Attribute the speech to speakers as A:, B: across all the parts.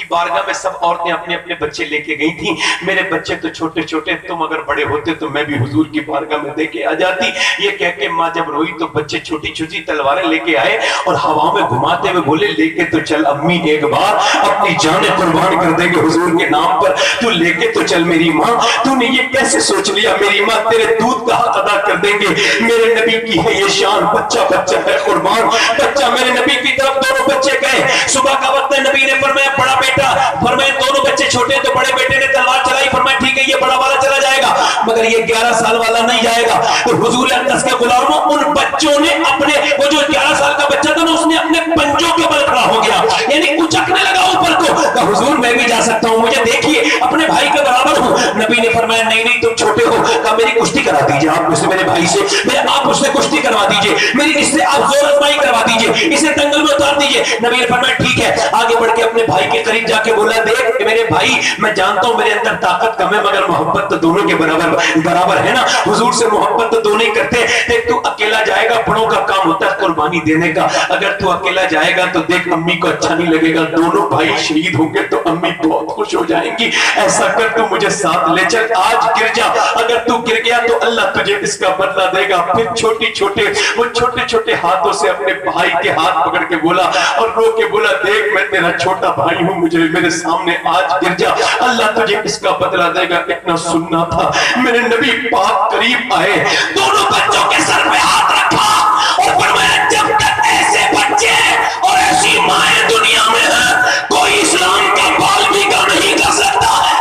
A: کی بارگاہ میں سب عورتیں اپنے اپنے بچے لے کے گئی تھیں. میرے بچے تو چھوٹے چھوٹے, تم اگر بڑے ہوتے تو میں بھی حضور کی بارگاہ میں دے کے آ جاتی. یہ کہہ کے ماں جب روئی تو بچے چھوٹی چھوٹی تلواریں لے کے آئے اور ہوا میں گھماتے ہوئے بولے لے کے تو چل امی, ایک بار اپنی جانیں قربان کر دیں گے حضور کے نام پر, تو لے کے تو چل میری ماں. تو نے یہ کیسے سوچ لیا میری ماں تیرے دودھ کا حق ادا کر دیں گے. میرے نبی کی ہے یہ شان, بچہ بچہ ہے قربان, بچہ میرے نبی کی طرف دونوں بچے گئے. صبح کا وقت ہے, نبی نے فرمایا بڑا بیٹا, فرمایا دونوں بچے چھوٹے تو بڑے بیٹے نے تلوار چلائی, فرمایا ٹھیک ہے یہ بڑا والا چلا جائے گا مگر یہ 11 سال والا نہیں جائے گا. تو حضور اقدس کے غلاموں ان بچوں نے اپنے, وہ جو 11 سال کا بچہ تھا نا اس نے اپنے پنجوں کے بل کھڑا ہو گیا, یعنی اچکنے لگا اوپر کو. کہا حضور میں بھی جا سکتا ہوں, مجھے دیکھیے اپنے بھائی کے برابر ہوں. نبی نے فرمایا نہیں نہیں تم چھوٹے ہو. کہا میری کشتی کرا دیجئے آپ مجھ سے, میرے بھائی سے آپ مجھ سے کشتی کروا دیجئے, میری اس سے آپ زور آزمائی کروا دیجئے, اسے دنگل میں اتار دیجئے. نبی نے فرمایا ٹھیک ہے. آگے بڑھ کے اپنے بھائی کے قریب جا کے بولا دیکھ میرے بھائی, میں جانتا ہوں میرے اندر طاقت کم ہے مگر محبت تو دونوں کے برابر ہے نا. حضور سے محبت تو دونوں ہی کرتے ہیں. دیکھ تو اکیلا جائے گا, بڑوں کا کام ہوتا ہے قربانی دینے کا. اگر تو اکیلا جائے گا تو دیکھ امی کو اچھا نہیں لگے گا, دونوں بھائی شہید ہوں گے تو امی بہت خوش ہو جائیں گی. ایسا کر تو مجھے ساتھ لے چل, آج گر جا, اگر تو گر گیا تو اللہ تجھے اس کا بدلہ دے گا. پھر وہ چھوٹے چھوٹے ہاتھوں سے اپنے بھائی کے ہاتھ پکڑ کے بولا اور رو کے بولا دیکھ میں تیرا چھوٹا بھائی ہوں, مجھے میرے سامنے آج گر جا, اللہ تجھے اس کا بدلہ دے گا. اتنا سننا تھا. میرے نبی پاک قریب آئے, دونوں بچوں کے سر پہ ہاتھ رکھا اور فرمایا جب تک ایسے بچے اور ایسی مائیں دنیا میں ہیں کوئی اسلام کا بال بھی کا نہیں کر سکتا ہے.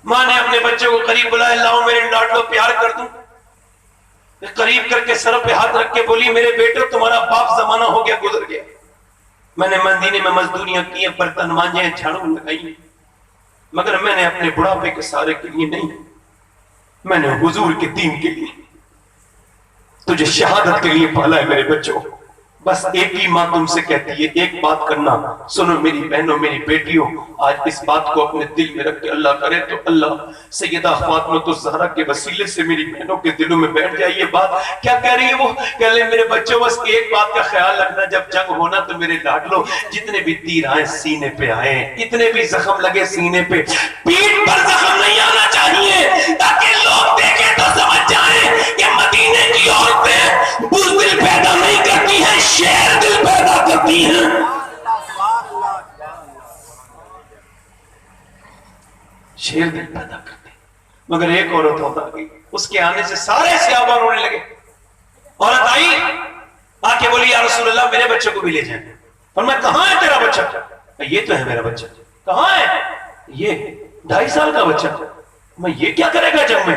A: ماں نے اپنے بچے کو قریب بلایا, لاؤ میرے لاڈلو پیار کر دوں. قریب کر کے سر پہ ہاتھ رکھ کے بولی میرے بیٹے تمہارا باپ زمانہ ہو گیا گزر گیا, میں نے مدینے میں مزدوریاں کی ہیں, برتن مانجے ہیں, جھاڑو لگائی ہیں, مگر میں نے اپنے بڑھاپے کے سارے کے لیے نہیں, میں نے حضور کے دین کے لیے تجھے شہادت کے لیے پالا ہے میرے بچوں. بس ایک ہی ماں تم سے کہتی ہے ایک بات کرنا, سنو میری بہنوں میری بیٹیوں, آج اس بات کو اپنے دل میں رکھ کے اللہ کرے تو اللہ سیدہ فاطمہ الزہرا کے وسیلے سے میری بہنوں کے دلوں میں بیٹھ جائے یہ بات. کیا کہہ رہی ہے وہ, کہہ لیں میرے بچوں بس ایک بات کا خیال رکھنا, جب جنگ ہونا تو میرے لاڈلو جتنے بھی تیر آئے سینے پہ آئے, اتنے بھی زخم لگے سینے پہ, پیٹھ پر زخم نہیں آنا چاہیے تاکہ لوگ دیکھیں تو سمجھ جائیں کہ مدینے کی عورتیں بزدل پیدا نہیں کرتی ہیں, شیر دل پیدا کرتی ہیں. شیر دل پیدا کرتے. مگر ایک عورت ہوتا گئی, اس کے آنے سے سارے صحابہ رونے لگے. عورت آئی آ کے بولی یا رسول اللہ میرے بچے کو بھی لے جائیں. فرمایا کہاں ہے تیرا بچہ؟ یہ تو ہے میرا بچہ. کہاں ہے؟ یہ 2.5 سال کا بچہ. میں یہ کیا کرے گا جنگ میں؟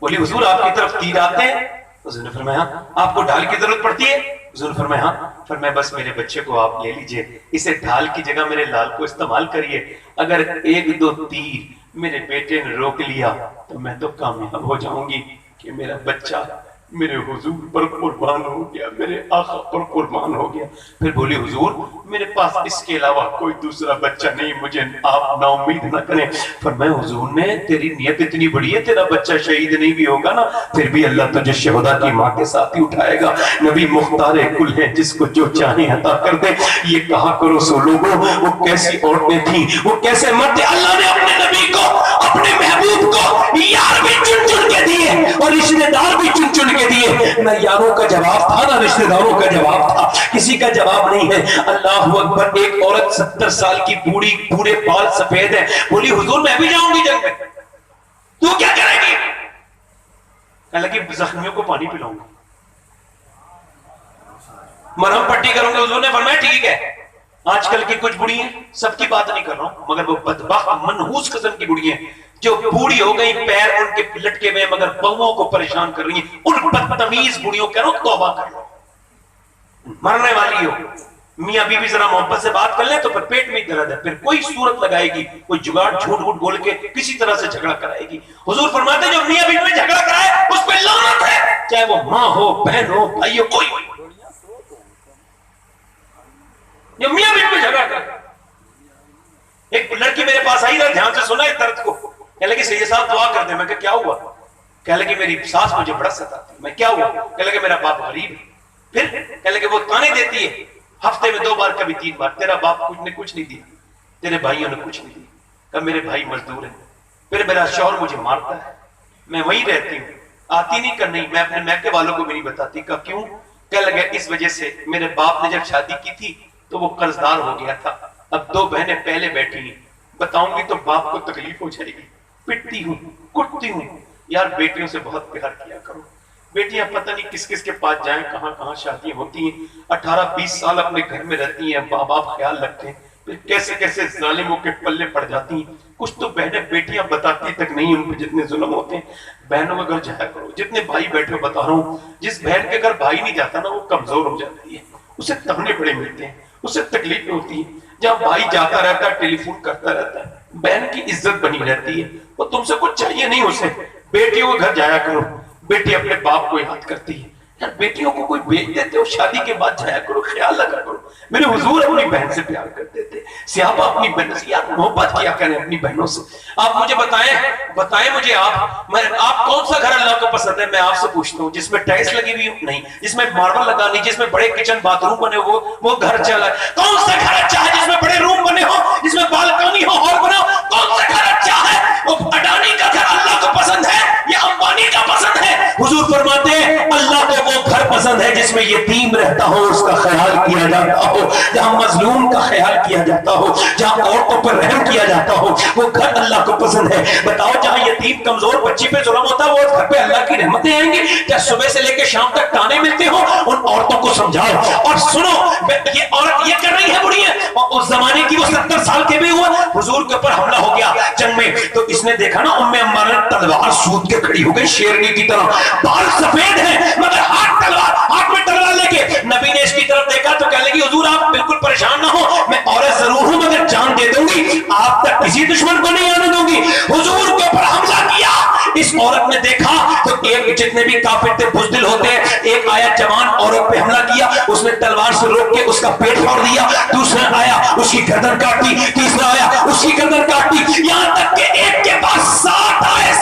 A: بولی حضور آپ کی طرف تیر آتے ہیں. حضور نے فرمایا آپ کو ڈھال کی ضرورت پڑتی ہے؟ حضور نے فرمایا ہاں. فرمایا بس میرے بچے کو آپ لے لیجئے, اسے ڈھال کی جگہ میرے لال کو استعمال کریے. اگر 1-2 تیر میرے بیٹے نے روک لیا تو میں تو کامیاب ہو جاؤں گی کہ میرا بچہ میرے حضور پر قربان ہو گیا, میرے آقا پر قربان ہو گیا. پھر بولی حضور میرے پاس اس کے علاوہ کوئی دوسرا بچہ نہیں, مجھے آپ نا امید نہ کریں. فرمایا حضور نے تیری نیت اتنی بڑی ہے, تیرا بچہ شہید نہیں بھی ہوگا نا پھر بھی اللہ تجھے شہداء کی ماں کے ساتھ ہی اٹھائے گا. نبی مختار کل ہیں, جس کو جو چاہیں عطا کر دے. یہ کہا کرو سو لوگوں وہ کیسی عورتیں تھیں, وہ کیسے مرد تھے. اللہ نے اپنے نبی کو اپنے محبوب کو یار بھی چن چن کے دیے اور رشتہ دار بھی چن چن کے دیے. نہ یاروں کا جواب تھا نہ رشتہ داروں کا جواب تھا, کسی کا جواب نہیں ہے. اللہ اکبر. ایک عورت 70 سال کی بوڑھی, پورے بال سفید ہے, بولی حضور میں بھی جاؤں گی جنگ میں, تو کیا کرے گی؟ کہنے لگی زخمیوں کو پانی پلاؤں گی, مرہم پٹی کروں گے. حضور نے فرمایا ٹھیک ہے. آج کل کی کچھ بڑی ہیں, سب کی بات نہیں کر رہا ہوں, مگر وہ بدبخت منحوس قسم کی بڑی ہیں جو بوڑھی ہو گئی, پیر ان کے لٹکے ہوئے مگر بہوؤں کو پریشان کر رہی ہیں. ان بدتمیز بڑیوں کہہ رہا توبہ کر لو. مرنے والی ہو, میاں بیوی ذرا محبت سے بات کر لیں تو پھر پیٹ میں درد ہے, پھر کوئی صورت لگائے گی, کوئی جگاڑ جھوٹ جھوٹ بول کے کسی طرح سے جھگڑا کرائے گی. حضور فرماتے ہیں جو میاں بیوی میں جھگڑا کرائے اس پہ لعنت ہے, چاہے وہ ماں ہو, بہن ہو, بھائی ہو, کوئی ہو. جو میاں بیوی میں جھگڑا کرائے. ایک لڑکی میرے پاس آئی تھا, دھیان سے سنا اس درد کو. کہنے لگی سید صاحب دعا کر دیں. میں کہا کیا ہوا؟ کہنے لگی میری ساس مجھے بڑا ستاتی. میں کیا ہوا؟ کہنے لگے میرا باپ غریب ہے, پھر کہنے لگے وہ تانے دیتی ہے ہفتے میں 2 بار کبھی 3 بار، تیرا باپ کچھ نہیں دیا، تیرے بھائیوں نے کچھ نہیں دیا، کہ میرے بھائی مزدور ہیں، پھر میرا شوہر مجھے مارتا ہے، میں وہیں رہتی ہوں، آتی نہیں کر نہیں، میں اپنے میکے والوں کو بھی نہیں بتاتی، کہ کیوں؟ کہنے لگے اس وجہ سے میرے باپ نے جب شادی کی تھی تو وہ قرضدار ہو گیا تھا، اب 2 بہنیں پہلے بیٹھی ہیں، بتاؤں گی تو باپ کو تکلیف ہو جائے گی، پٹتی ہوں کٹتی ہوں۔ یار بیٹیوں سے بہت پیار کیا کرو، بیٹیاں پتہ نہیں کس کس کے پاس جائیں، کہاں کہاں شادیاں ہوتی ہیں، 18-20 سال اپنے گھر میں رہتی ہیں، ماں باپ خیال رکھتے ہیں، پھر کیسے کیسے ظالموں کے پلے پڑ جاتی ہیں۔ کچھ تو بہنیں بیٹیاں بتاتی تک نہیں ان پہ جتنے ظلم ہوتے ہیں۔ بہنوں کے گھر جایا کرو، جتنے بھائی بیٹھے ہو بتا رہا ہوں، جس بہن کے گھر بھائی نہیں جاتا نا وہ کمزور ہو جاتی ہے، اسے تانے بڑے ملتے ہیں، اسے تکلیفیں ہوتی ہیں۔ جہاں بھائی جاتا رہتا ہے ٹیلی فون کرتا رہتا ہے، بہن کی عزت بنی رہتی ہے، وہ تم سے کچھ چاہیے نہیں اسے۔ بیٹیوں کے گھر جایا کرو، بیٹی اپنے باپ کو یاد کرتی ہے، یار بیٹیوں کو کوئی بھیج دیتے ہو شادی کے بعد جایا کرو، خیال رکھا کرو۔ میرے حضور اپنی بہن سے پیار کرتے تھے، صحابہ اپنی بہن سے، یار محبت کیا کریں اپنی بہنوں سے۔ آپ مجھے بتائیں مجھے آپ کون سا گھر اللہ کو پسند ہے؟ میں آپ سے پوچھتا ہوں، جس میں ٹائلس لگی ہوئی ہو؟ نہیں۔ جس میں ماربل لگا نہیں، جس میں بڑے کچن باتھ روم بنے ہو وہ گھر چلا ہے؟ کون سا گھر اچھا ہے جس میں بڑے روم بنے ہو، جس میں بالکنی ہو، ہال بنا ہو؟ کون سا گھر اچھا ہے؟ وہ اڈانی کا گھر اللہ کو پسند ہے یا امبانی کا پسند ہے؟ حضور فرماتے ہیں اللہ کو وہ گھر پسند ہے جس میں یتیم رہتا ہو، اس کا خیال کیا جاتا ہو، جہاں مظلوم کا خیال کیا جاتا ہو، جہاں عورتوں پر رحم کیا جاتا ہو، وہ گھر اللہ کو پسند ہے۔ بتاؤ جہاں یتیم کمزور بچی پہ ظلم ہوتا ہے وہ گھر پہ اللہ کی رحمتیں آئیں گی کیا؟ صبح سے لے کے شام تک تانے ملتے ہو، ان عورتوں کو سمجھاؤ۔ اور سنو، یہ عورت یہ کر رہی ہے بڑی ہے، اور اس زمانے کی وہ 70 سال کے بھی ہوا، حضور کے اوپر حملہ ہو گیا جنگ میں، تو اس نے دیکھا نا ام عمارہ نے تلوار سود کے کھڑی ہو گئی شیرنی کی طرح، بال سفید ہیں مگر ہاتھ میں تلوار لے کے۔ نبی نے اس کی طرف دیکھا تو کہنے لگی حضور آپ بالکل پریشان نہ ہو، میں عورت ضرور ہوں مگر جان دے دوں گی، آپ تک کسی دشمن کو نہیں آنے دوں گی۔ حضور کے اوپر حملہ کیا، اس عورت نے دیکھا تو ایک جتنے بھی کافر تھے بزدل ہوتے ہیں، ایک آیا جوان عورت پہ حملہ کیا، اس نے تلوار سے روک کے اس کا پیٹ پھاڑ دیا، دوسرا آیا اس کی گردن کاٹی، تیسرا آیا اس کی گردن کاٹی، یہاں تک کہ ایک کے پاس 7 آئے،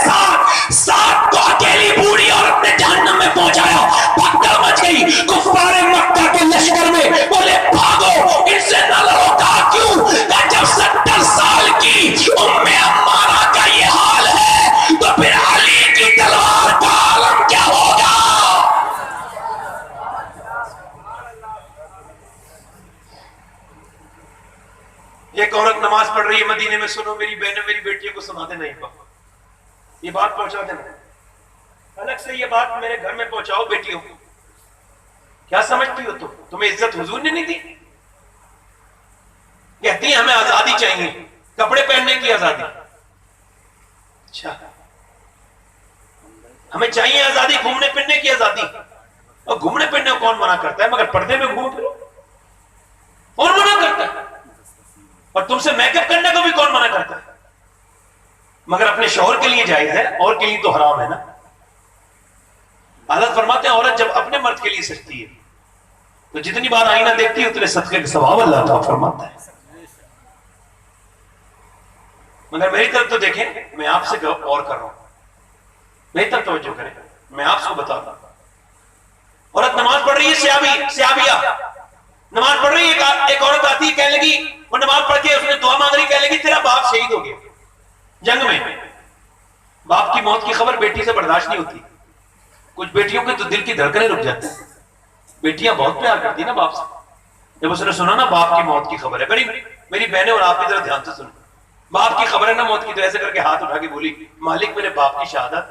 A: 7 کو اکیلی بوڑھی عورت نے جہنم میں پہنچایا۔ پکڑ مچ گئی کفار مکہ کے لشکر میں، بولے بھاگو ان سے نہ لڑو۔ کہا کیوں؟ کہ جب 70 سال کی ام عمارہ کا یہ حال ہے تو پھر علی کی تلوار کا عالم کیا ہوگا؟ ایک عورت نماز پڑھ رہی ہے مدینے میں، سنو میری بہنوں میری بیٹیوں کو سنا دینا، یہ بات پہنچا دینا، الگ سے یہ بات میرے گھر میں پہنچاؤ بیٹیوں کو۔ کیا سمجھتی ہو تمہیں عزت حضور نے نہیں دی؟ کہتی ہیں ہمیں آزادی چاہیے، کپڑے پہننے کی آزادی، اچھا ہمیں چاہیے آزادی، گھومنے پھرنے کی آزادی، اور گھومنے پھرنے کو کون منع کرتا ہے؟ مگر پردے میں گھومو پھرو کون منع کرتا ہے؟ اور تم سے میک اپ کرنے کو بھی کون منع کرتا ہے؟ مگر اپنے شوہر کے لیے جائز ہے، اور کے لیے تو حرام ہے نا۔ حضرت فرماتے ہیں عورت جب اپنے مرد کے لیے سجتی ہے تو جتنی بار آئینہ دیکھتی ہے اتنے صدقے کا ثواب اللہ تعالیٰ فرماتا ہے۔ مگر میری طرف تو دیکھیں، میں آپ سے اور کر رہا ہوں، میری طرف توجہ کریں، میں آپ کو بتا رہا ہوں۔ عورت نماز پڑھ رہی ہے، سیابیہ نماز پڑھ رہی ہے، ایک عورت آتی ہے کہنے لگی، وہ نماز پڑھ کے اس نے دعا مانگ رہی، کہنے لگی تیرا باپ شہید ہو گیا جنگ میں۔ باپ کی موت کی خبر بیٹی سے برداشت نہیں ہوتی، کچھ بیٹیوں کے تو دل کی دھڑکنیں رک جاتی ہیں، بیٹیاں بہت پیار کرتی ہیں نا باپ سے۔ جب اس نے سنا نا باپ کی موت کی خبر ہے، میری بہنیں اور آپ کی طرف دھیان سے سنیں، باپ کی خبر ہے نا موت کی، تو ایسے کر کے ہاتھ اٹھا کے بولی مالک میرے باپ کی شہادت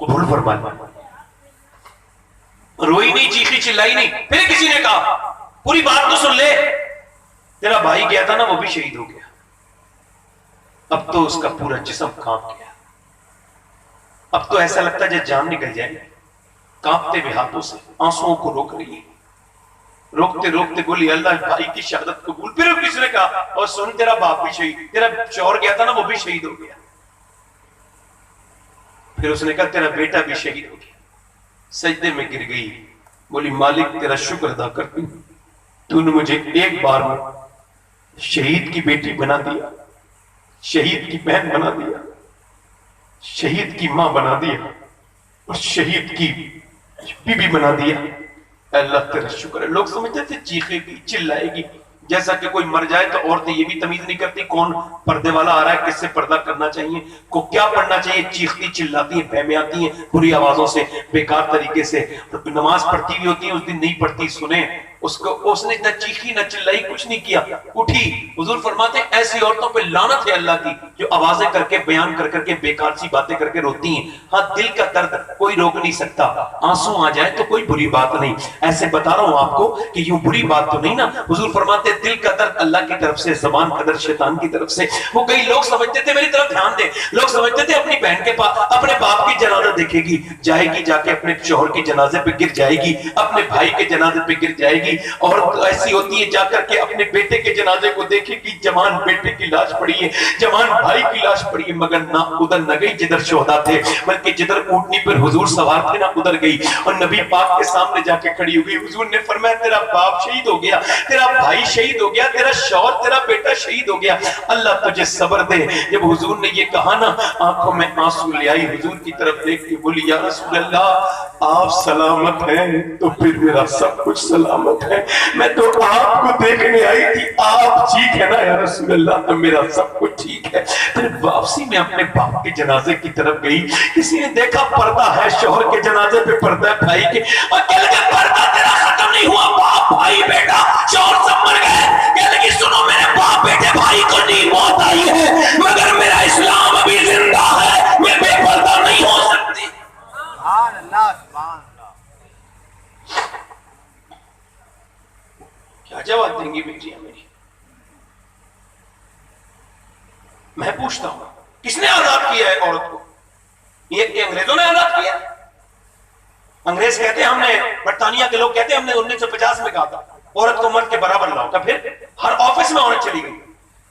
A: قبول فرما۔ روئی نہیں، چیخی چلائی نہیں۔ پھر کسی نے کہا پوری بات تو سن لے، تیرا بھائی گیا تھا نا وہ بھی شہید ہو گیا، اب تو اس کا پورا جسم کانپ گیا، اب تو ایسا لگتا ہے جب جان نکل جائے، کانپتے ہوئے ہاتھوں سے آنسوؤں کو روک رہی ہے، روکتے روکتے بولی اللہ بھائی کی شہادت قبول۔ پھر کسی نے کہا اور سن تیرا باپ بھی شہید، تیرا شوہر گیا تھا نا وہ بھی شہید ہو گیا۔ پھر اس نے کہا تیرا بیٹا بھی شہید ہو گیا، سجدے میں گر گئی، بولی مالک تیرا شکر ادا کرتی ہوں، تو نے مجھے ایک بار میں شہید کی بیٹی بنا دیا، شہید کی بہن بنا دیا، شہید کی ماں بنا دیا، اور شہید کی بیوی بنا دیا۔ اللہ تیرا شکر ہے. لوگ سمجھتے تھے چیخے گی چلائے گی، جیسا کہ کوئی مر جائے تو عورتیں یہ بھی تمیز نہیں کرتی کون پردے والا آ رہا ہے، کس سے پردہ کرنا چاہیے، کو کیا پڑھنا چاہیے. چیختی چلاتی ہیں، بہمیں آتی ہیں بری آوازوں سے، بیکار طریقے سے. نماز پڑھتی بھی ہوتی ہیں، اس دن نہیں پڑھتی. سنیں اس نے نہ چیخی نہ چلائی، کچھ نہیں کیا، اٹھی. حضور فرماتے ہیں ایسی عورتوں پہ لعنت ہے اللہ کی جو آوازیں کر کے بیان کر کر کے بیکار سی باتیں کر کے روتی ہیں. ہاں دل کا درد کوئی روک نہیں سکتا، آنسو آ جائے تو کوئی بری بات نہیں. ایسے بتا رہا ہوں آپ کو کہ یوں بری بات تو نہیں نا. حضور فرماتے ہیں دل کا درد اللہ کی طرف سے، زبان کا درد شیطان کی طرف سے. وہ کئی لوگ سمجھتے تھے، میری طرف دھیان دیں، لوگ سمجھتے تھے اپنی بہن کے پاس اپنے باپ کی جنازہ دیکھے گی، جائے گی جا کے اپنے شوہر کے جنازے پہ گر جائے گی، اپنے بھائی کے جنازے پہ گر جائے گی. اور ایسی ہوتی ہے جا کر کے اپنے بیٹے کے جنازے کو دیکھے گی، جوان بیٹے کی لاش پڑی ہے، جوان بھائی کی لاش پڑی ہے، مگر نہ ادھر نہ گئی جدھر شہداء تھے، بلکہ جدھر اونٹنی پر حضور سوار تھے نہ ادھر گئی اور نبی پاک کے سامنے جا کے کھڑی ہوئی. حضور نے فرمایا تیرا باپ شہید ہو گیا، تیرا بھائی شہید ہو گیا، تیرا شوہر تیرا بیٹا شہید ہو گیا، اللہ تجھے صبر دے. جب حضور نے یہ کہا نا آنکھوں میں آنسو لے آئی، حضور کی طرف دیکھ کے بولی یا رسول اللہ آپ سلامت ہیں تو پھر میرا سب کچھ سلامت ہے. میں تو آپ کو دیکھنے آئی تھی، آپ ٹھیک ہے نا یا رسول اللہ تو میرا سب کچھ ٹھیک ہے. پھر واپسی میں اپنے باپ کے جنازے کی طرف گئی، کسی نے دیکھا پردہ ہے شوہر کے جنازے پہ، پردہ ہے بھائی کے، اور کہنے لگا پردہ تیرا ختم نہیں ہوا، باپ بھائی بیٹا شوہر سب مر گئے. کہنے لگی سنو میرے باپ بیٹے بھائی کو نہیں موت آئی ہے مگر میرا اسلام ابھی زندہ ہے، میں بے پردہ نہیں ہو سکتی.
B: سبحان اللہ سبحان اللہ.
A: کیا جواب دیں گی بیٹیاں میری؟ میں پوچھتا ہوں کس نے آزاد کیا ہے عورت کو؟ یہ انگریزوں نے آزاد کیا. انگریز کہتے ہیں ہم نے، برطانیہ کے لوگ کہتے ہیں ہم نے 1950 میں کہا تھا عورت کو مرد کے برابر لاؤ، کا پھر ہر آفس میں عورت چلی گئی،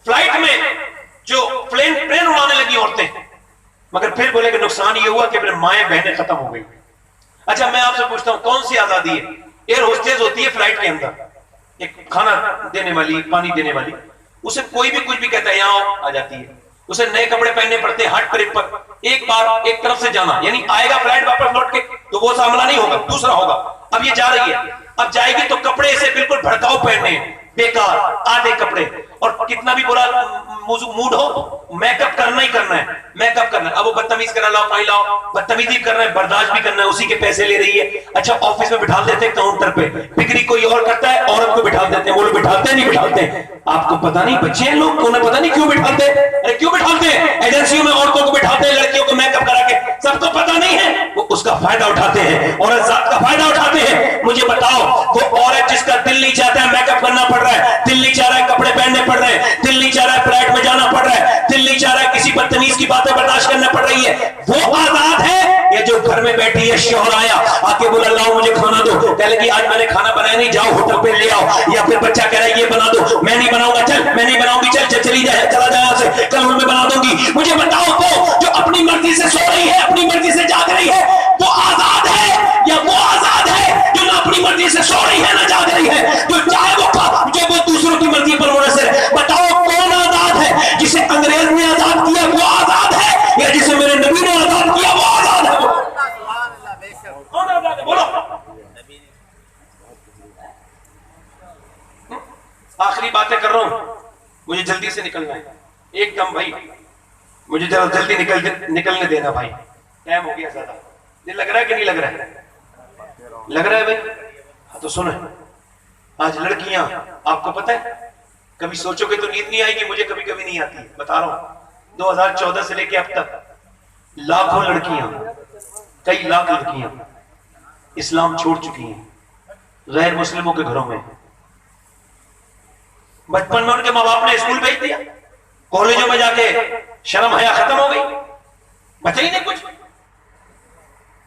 A: فلائٹ میں جو پلین اڑانے لگی عورتیں، مگر پھر بولے کہ نقصان یہ ہوا کہ پھر مائیں بہنیں ختم ہو گئی. اچھا میں آپ سے پوچھتا ہوں کون سی آزادی ہے؟ ایئر ہوسٹیز ہوتی ہے فلائٹ کے اندر، ایک کھانا دینے والی، پانی دینے والی، اسے کوئی بھی کچھ بھی کہتا ہے یہاں آ جاتی ہے. اسے نئے کپڑے پہننے پڑتے ہیں، ہٹ ٹرپ پر ایک بار ایک طرف سے جانا، یعنی آئے گا فلائٹ واپس لوٹ کے تو وہ سامنا نہیں ہوگا، دوسرا ہوگا. اب یہ جا رہی ہے، اب جائے گی تو کپڑے اسے بالکل بھڑکاؤ پہننے ہیں، بیکار آدھے کپڑے، اور کتنا بھی برا موڈ ہو میک اپ کرنا ہی کرنا ہے، میک اپ کرنا ہے. اب وہ بدتمیز کرنا، لاؤ پانی لاؤ، بدتمیزی کرنا ہے، برداشت بھی کرنا ہے، اسی کے پیسے لے رہی ہے. اچھا آفس میں بٹھا دیتے ہیں کاؤنٹر پہ، بکری کوئی اور کرتا ہے عورت کو بٹھا دیتے ہیں، وہ لوگ بٹھاتے نہیں بٹھاتے. آپ کو پتا نہیں بچے ہیں لوگ، انہیں پتا نہیں کیوں بٹھاتے، ارے کیوں بٹھاتے ہیں؟ ایجنسیوں میں عورتوں کو بٹھاتے ہیں لڑکیوں کو میک اپ کرا کے، سب کو پتا نہیں ہے، وہ اس کا فائدہ اٹھاتے ہیں، عورت ذات کا فائدہ اٹھاتے ہیں. مجھے بتاؤ وہ عورت جس کا دل نہیں چاہتا ہے میک اپ کرنا پڑ رہا ہے، دل نہیں چاہ رہا ہے کپڑے پہننے پڑ رہے ہیں، دل نہیں چاہ رہا ہے فلائٹ میں جانا پڑ رہا ہے، دل نہیں چاہ رہا ہے کسی بدتمیز کی باتیں برداشت کرنا پڑ رہی ہے، وہ آزاد ہے یا جو گھر میں بیٹھی ہے شوہر آیا آ کے بولا لاؤ مجھے کھانا دو، کہہ لگی آج میں نے کھانا بنایا نہیں، جاؤ ہوٹل پہ لے آؤ، یا پھر بچہ کہہ رہا ہے یہ بنا دو، میں نہیں بناؤں گا، چل میں نہیں بناؤں گی، چل چلی جائے، چلا جائے یہاں سے، کل میں بنا دوں گی. مجھے بتاؤ تو جو اپنی مرضی سے سو رہی ہے، اپنی مرضی سے جاگ رہی ہے، وہ آزاد ہے یا وہ آزاد ہے جو نہ اپنی مرضی سے سو رہی ہے نہ جاگ رہی ہے، جو چاہے وہ دوسروں کی مرضی پر منحصر ہے؟ بتاؤ کون آزاد ہے؟ جسے انگریز نے آزاد کیا وہ آزاد ہے یا جسے میرے نبی نے آزاد کیا وہ آزاد ہے؟
B: سبحان اللہ بے شک.
A: کون آزاد ہے بولو. آخری باتیں کر رہا ہوں، مجھے جلدی سے نکلنا ہے، ایک دم بھائی مجھے ذرا جلدی نکلنے دینا بھائی، ٹائم ہو گیا زیادہ. یہ لگ رہا ہے کہ نہیں لگ رہا ہے؟ لگ رہا ہے بھائی. ہاں تو سنیں، آج لڑکیاں آپ کو پتہ ہے کبھی سوچو گے تو نیند نہیں آئے گی، مجھے کبھی کبھی نہیں آتی، بتا رہا ہوں 2014 سے لے کے اب تک لاکھوں لڑکیاں، کئی لاکھ لڑکیاں اسلام چھوڑ چکی ہیں غیر مسلموں کے گھروں میں. بچپن میں ان کے ماں باپ نے اسکول بھیج دیا، کالجوں میں جا کے شرم حیا ختم ہو گئی، بچے ہی نہیں کچھ.